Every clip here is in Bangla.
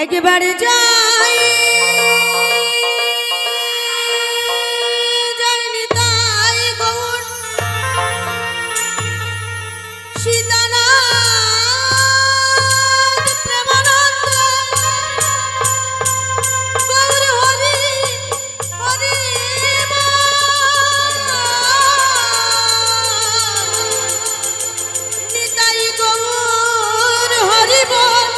একবারে যাই যাইনি তাই গৌর সীতানাথ প্রেমানন্দ গৌর হরি হরি নিতাই গৌর হরি বল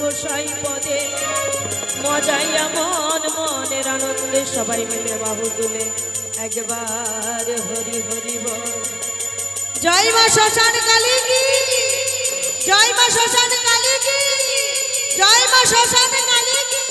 গোসাই পদে মজাইয়া মন মনের আনন্দে সবাই মিলে বাহু তুলে একবার হরি হরি বল। জয় মা শ্মশান কালী কি, জয় মা শ্মশান কালী কি, জয় মা শ্মশান কালী কি।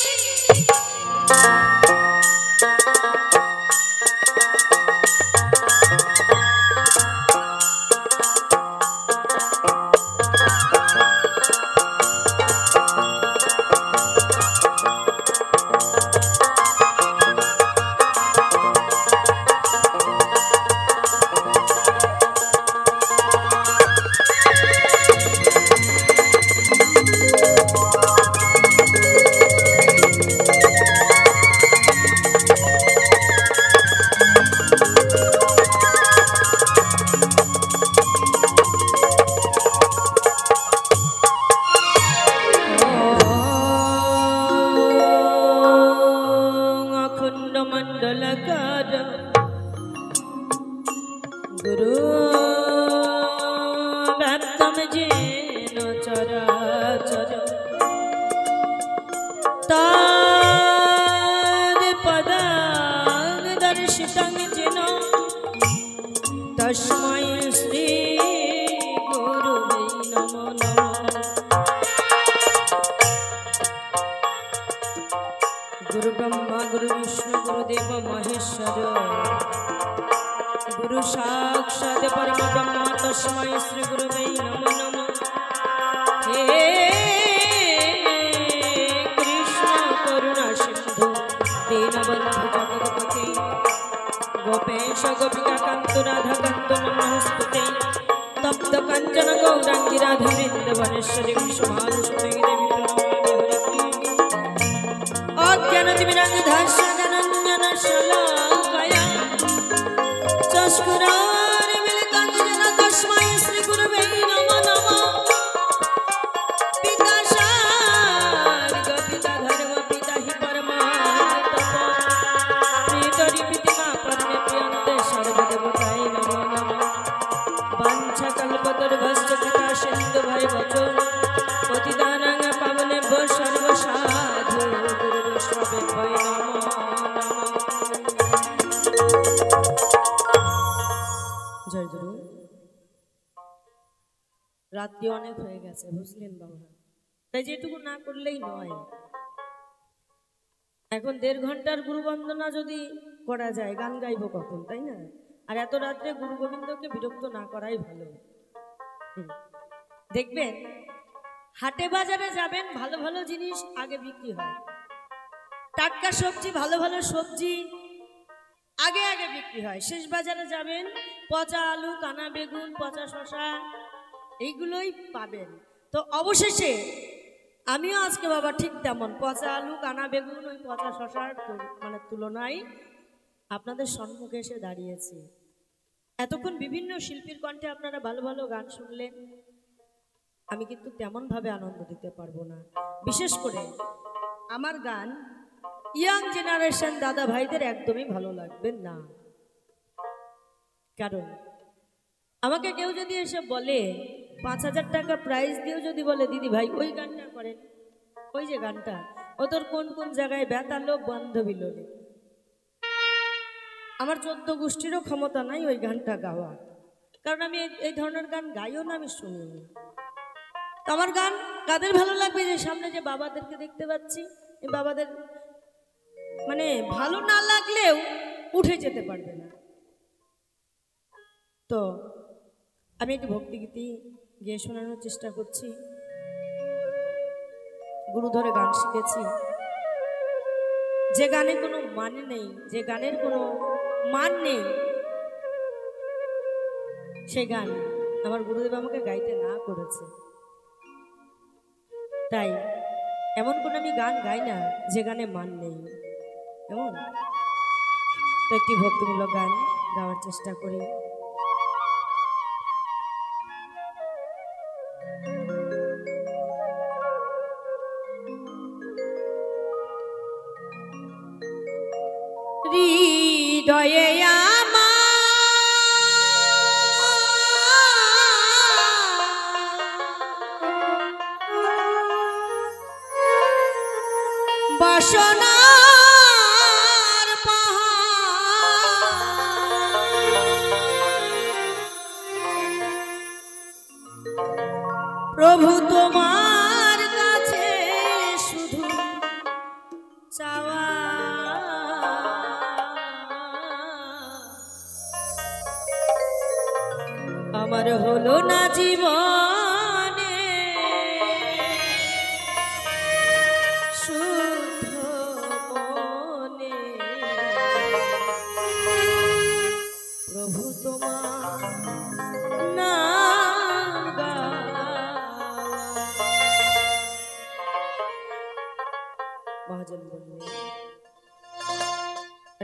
गुरु व्याप्तम जेन चराचर ताद पदां दर्शितं जेन तस्मै श्री गुरुवे नमो नमः। गुरु ब्रह्मा गुरु विष्णु गुरुदेव महेश्वर गुरु साक्षात् परम ब्रह्म तस्मै श्री गुरुवे नमो नमः। हे कृष्ण करुणा सिंधु दीनबन्धु जगत्पते गोपेश गोपिका कान्त राधा कान्त नमस्ते तप्त काञ्चन गौराङ्गी राधा वृन्दवनेश्वरी विश्वभानुसुते देवी प्रणमामि हरिप्रिये। अज्ञानतिमिरान्धस्य ज्ञानाञ्जन शलाकया चक्षुरुन्मीलितं येन तस्मै श्री गुरुवे नमो नमः। पिता शार्ग पिता धर्म पिता हि परमात्मा प्रीतरि प्रीतिमा परमे प्रियन्ते सर्वदेवताय नमो नमः। वाञ्छाकल्पतरुभ्यश्च कृपा सिन्धु भैवचो पतितानां पावनेभ्यो सर्वसाधु गुरुवैष्णवेभ्यो नमो नमः। जय गुरु। রাত্রি অনেক হয়ে গেছে বুঝলেন বাবা, তাই যেটুকু না করলেই নয়। এখন 1.5 ঘন্টার গুরু বন্দনা যদি করা যায় গান গাইবো কখন, তাই না? আর এত রাত্রে গুরু গোবিন্দকে বিরক্ত না করাই ভালো। দেখবেন হাটে বাজারে যাবেন, ভালো ভালো জিনিস আগে বিক্রি হয়, টাটকা সবজি ভালো ভালো সবজি আগে আগে বিক্রি হয়। শেষ বাজারে যাবেন পচা আলু কানা বেগুন পচা শশা এইগুলোই পাবেন। তো অবশেষে আমিও আজকে বাবা ঠিক তেমন পচা আলু কানা বেগুন ওই পচা শশার মানে তুলনায় আপনাদের সম্মুখে এসে দাঁড়িয়েছি। এতক্ষণ বিভিন্ন শিল্পীর কণ্ঠে আপনারা ভালো ভালো গান শুনলেন, আমি কিন্তু তেমনভাবে আনন্দ দিতে পারবো না। বিশেষ করে আমার গান ইয়াং জেনারেশন দাদা ভাইদের একদমই ভালো লাগবে না। কারণ আমাকে কেউ যদি এসে বলে 5,000 টাকা প্রাইজ দিয়েও যদি বলে দিদি ভাই ওই গানটা করেন, ওই যে গানটা ও তোর কোন কোন জায়গায় ব্যথালো বান্ধবী লোলে, আমার 14 গোষ্ঠীরও ক্ষমতা নাই ওই গানটা গাওয়া। কারণ আমি এই ধরনের গান গাইও না, আমি শুনিও না। তো আমার গান কাদের ভালো লাগবে? যে সামনে যে বাবাদেরকে দেখতে পাচ্ছি, এই বাবাদের মানে ভালো না লাগলেও উঠে যেতে পারবে না। তো আমি একটু ভক্তিগীতি গিয়ে শোনানোর চেষ্টা করছি। গুরু ধরে গান শিখেছি, যে গানে কোনো মানে নেই, যে গানের কোনো মান নেই, সে গান আমার গুরুদেব আমাকে গাইতে না করেছে। তাই এমন কোন আমি গান গাই না যে গানে মান নেই। এমন তো একটি ভক্তিমূলক গান গাওয়ার চেষ্টা করি। হৃদয়ে বাসনার পাহাড়, প্রভু তোমার কাছে শুধু চাওয়া, আমার হলো না জীবনে শুদ্ধ মনে, প্রভু তোমার নাম গাওয়া। মহাজন বললেন,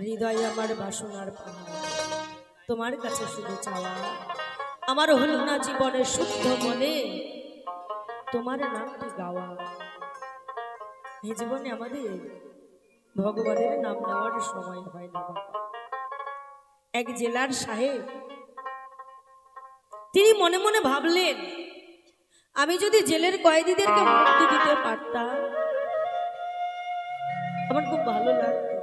হৃদয় আমার বাসনার পাহাড়, তোমার কাছে শুধু চাওয়া, আমার হলো না জীবনে শুদ্ধ মনে তোমার নামটি গাওয়া। এই জীবনে আমাদের ভগবানের নাম নেওয়ার সময় হয় না বাবা। এক জেলার সাহেব তিনি মনে মনে ভাবলেন, আমি যদি জেলের কয়েদিদেরকে মুক্তি দিতে পারতাম আমার খুব ভালো লাগতো।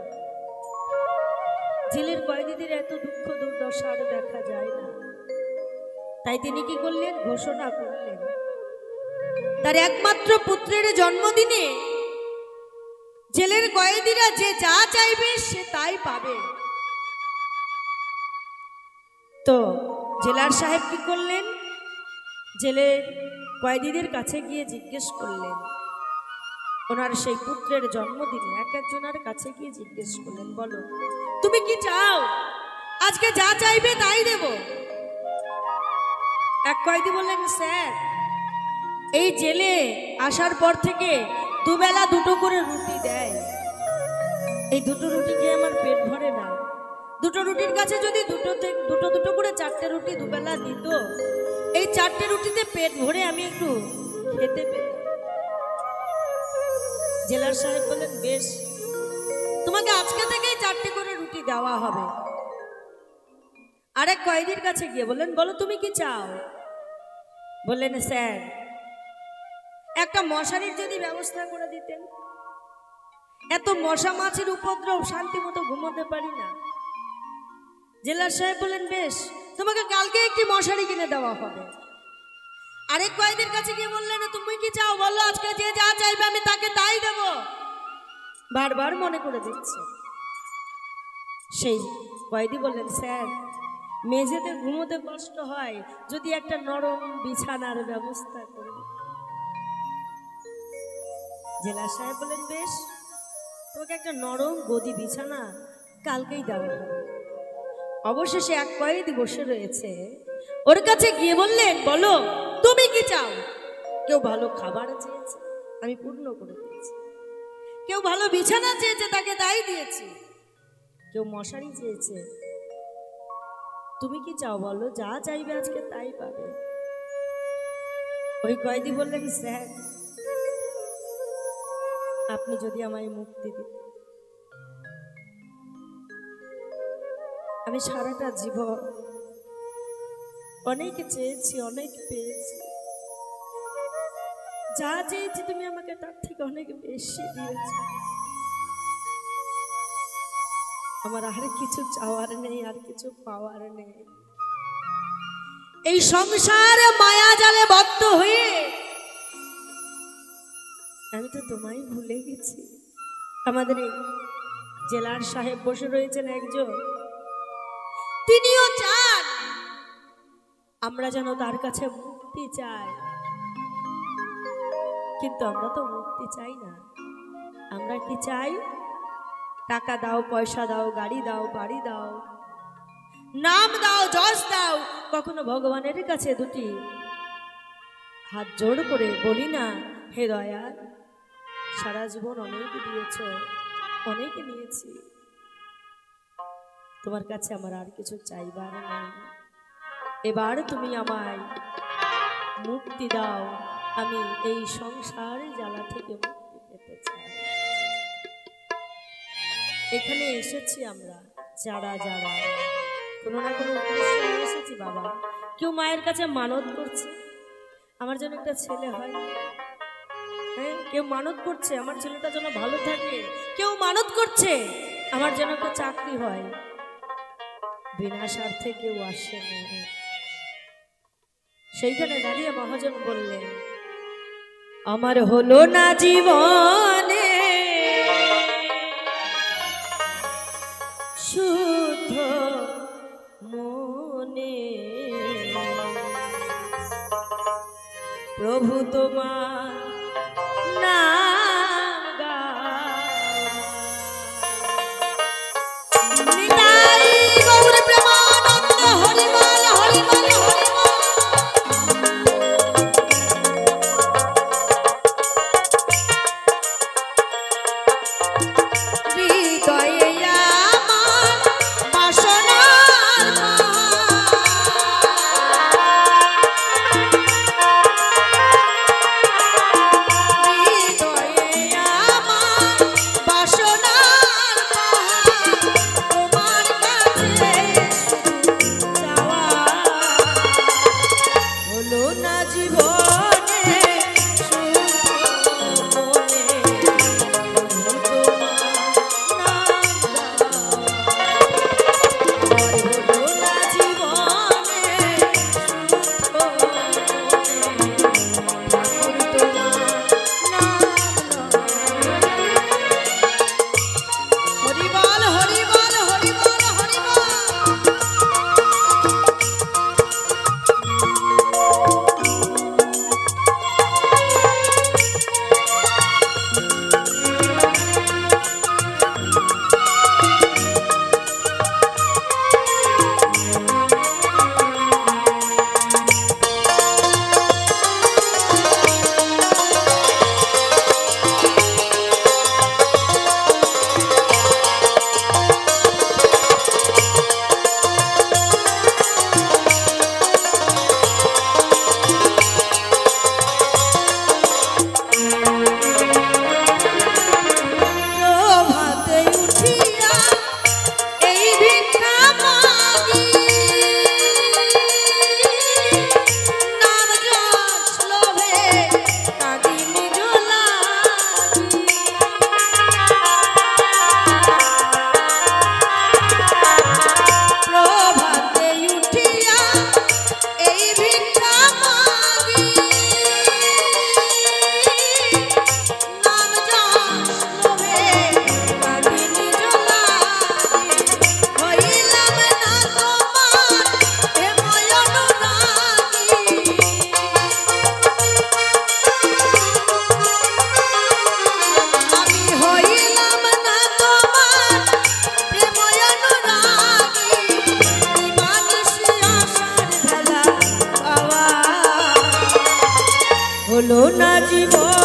জেলের কয়েদিদের এত দুঃখ দুর্দশা আর দেখা যায় না। তাই তিনি কি করলেন, ঘোষণা করলেন তার একমাত্র পুত্রের জন্মদিনে জেলের কয়েদিরা যে যা চাইবে সে তাই পাবে। তো জেলার সাহেব কি করলেন, জেলের কয়েদিদের কাছে গিয়ে জিজ্ঞেস করলেন, ওনার সেই পুত্রের জন্মদিনে এক একজনের কাছে গিয়ে জিজ্ঞেস করলেন, বলো তুমি কি চাও, আজকে যা চাইবে তাই দেব। এক কয়েদি বললেন, স্যার এই জেলে আসার পর থেকে দুবেলা দুটো করে রুটি দেয়, এই দুটো রুটি খেয়ে আমার পেট ভরে না। দুটো রুটির কাছে যদি দুটো দুটো করে চারটে রুটি দুবেলা দিত, এই চারটে রুটিতে পেট ভরে আমি একটু খেতে পেতাম। জেলার সাহেব বললেন, বেশ তোমাকে আজকে থেকেই চারটে করে রুটি দেওয়া হবে। আরেক কয়েদির কাছে গিয়ে বললেন, বলো তুমি কি চাও। বললেন, স্যার একটা মশারির যদি ব্যবস্থা করে দিতেন, এত মশা মাছির উপদ্রব, শান্তি মতো ঘুমোতে পারি না। জেলার সাহেব বললেন, বেশ তোমাকে কালকে একটি মশারি কিনে দেওয়া হবে। আরেক কয়েদির কাছে গিয়ে বললেন, তুমি কি চাও বলো, আজকে যে যা চাইবে আমি তাকে তাই দেব। বারবার মনে করে দিচ্ছে। সেই কয়েদি বললেন, স্যার মেঝেতে ঘুমোতে কষ্ট হয়, যদি একটা নরম বিছানার ব্যবস্থা করি। জেলা সাহেব বললেন, বেশ তোমাকে একটা নরম গদি বিছানা কালকেই দেওয়া হবে। অবশেষে এক কয়েদি বসে রয়েছে, ওর কাছে গিয়ে বললেন, বলো তুমি কি চাও। কেউ ভালো খাবার চেয়েছে, আমি পূর্ণ করে দিয়েছি। কেউ ভালো বিছানা চেয়েছে, তাকে তাই দিয়েছি। কেউ মশারি চেয়েছে, তুমি কি চাও বলো, যা চাইবে আজকে তাই পাবে। ওই কয়েদি বললেন, স্যার আপনি যদি আমায় মুক্তি দিতেন, আমি সারাটা জীবন অনেক চেয়েছি, অনেক পেয়েছি, যা চেয়েছি তুমি আমাকে তার থেকে অনেক বেশি দিয়েছি। আমার আর কিছু চাওয়ার নেই, আর কিছু পাওয়ার নেই। এই সংসারে মায়া জালে বদ্ধ হয়ে আমি তো তোমায় ভুলে গেছি। আমাদের এই জেলার সাহেব বসে রয়েছেন একজন, তিনিও চান আমরা যেন তার কাছে মুক্তি চাই, কিন্তু আমরা তো মুক্তি চাই না। আমরা কি চাই, টাকা দাও, পয়সা দাও, গাড়ি দাও, বাড়ি দাও, নাম দাও, যশ দাও, কখনো ভগবানের কাছে দুটি হাত জোড় করে বলি না, হে দয়াল, সারা জীবন অনেক দিয়েছ, অনেক নিয়েছি, তোমার কাছে আমার আর কিছু চাইবার নেই, এবার তুমি আমায় মুক্তি দাও, আমি এই সংসার জ্বালা থেকে মুক্তি পেতে চাই। এখানে এসেছি আমরা যারা যারা কোনো না কোনো উদ্দেশ্য নিয়ে এসেছি বাবা। কেউ মায়ের কাছে মানত করছে আমার জন্য একটা ছেলে হয়, হ্যাঁ, কেউ মানত করছে আমার ছেলেটা যেন ভালো থাকে, কেউ মানত করছে আমার যেন একটা চাকরি হয়, বিনা স্বার্থে কেউ আসেনি। সেইখানে দাঁড়িয়ে মহাজন বললেন, আমার হলো না জীবনে শুদ্ধ মনে, প্রভু তোমার নাম নিতাই গৌর প্রেমানন্দ, হরিবল হরিবল হরিবল। হলো না জীবন